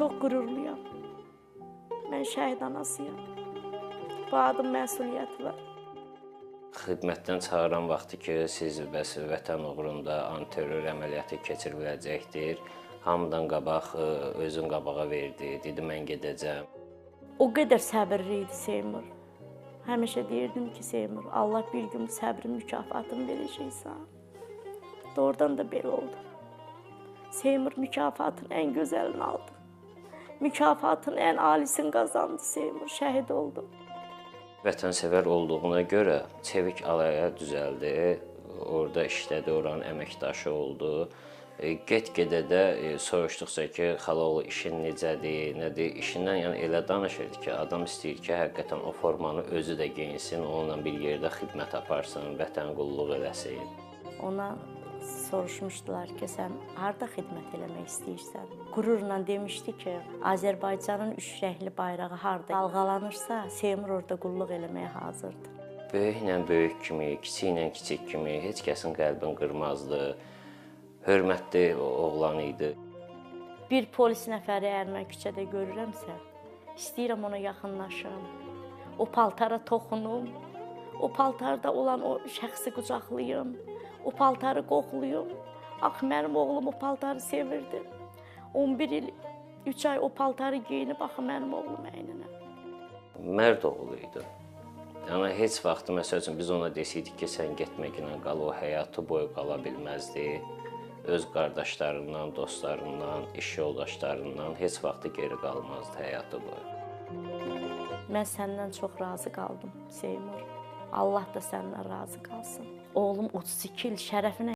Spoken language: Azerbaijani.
çox qürurluyam. Mən şəhid anasıyam. Bu adın məsuliyyəti var. Xidmətdən çağıran vaxtı ki, siz bəs vətən uğrunda antiterror əməliyyatı keçiriləcəkdir. Hamıdan qabaq özün qabağa verdi, dedi mən gedəcəm. O qədər səbirli idi Seymur. Həmişə deyirdim ki, Seymur, Allah bir gün səbrin mükafatını verəcəksən. Doğrudan da belə oldu. Seymur mükafatın ən gözəlini aldı. Mükafatın ən alisini qazandı Seymur, şəhid oldu. Vətənsevər olduğuna görə çevik alaya düzəldi. Orada işlədi, oranın əməkdaşı oldu. Get-gedə də soruşduqca ki, xalaoğlu işin necədir, nədir? İşindən yəni elə danışırdı ki, adam istəyir ki, həqiqətən o formanı özü də geyinsin, onunla bir yerdə xidmət aparsın, vətən qulluq eləsin. Ona soruşmuşdular ki, sən harada xidmət eləmək istəyirsən? Qürurla demişdi ki, Azərbaycanın üç rəngli bayrağı harada dalğalanırsa, Seymur orada qulluq eləməyə hazırdır. Böyüklə böyük kimi, kiçiklə kiçik kimi heç kəsin qəlbini qırmazdı. Hörmətli oğlan idi. Bir polis nəfəri əgər mən küçədə görürəmsə, istəyirəm ona yaxınlaşım, o paltara toxunum, o paltarda olan o şəxsi qucaqlayım, o paltarı qoxlayım. Ax, mənim oğlum o paltarı sevirdi. 11 il, 3 ay o paltarı geyinib, axı mənim oğlum əyninə. Mərd oğlu idi. Yəni, heç vaxt, məsəl üçün, biz ona desəydik ki, sən getməklə qal, o həyatı boyu qala bilməzdi. Öz qardaşlarından, dostlarından, iş yoldaşlarından heç vaxtı geri qalmazdı həyatı boyu. Mən səndən çox razı qaldım, Seymur. Allah da səndən razı qalsın. Oğlum 32 il şərəfinə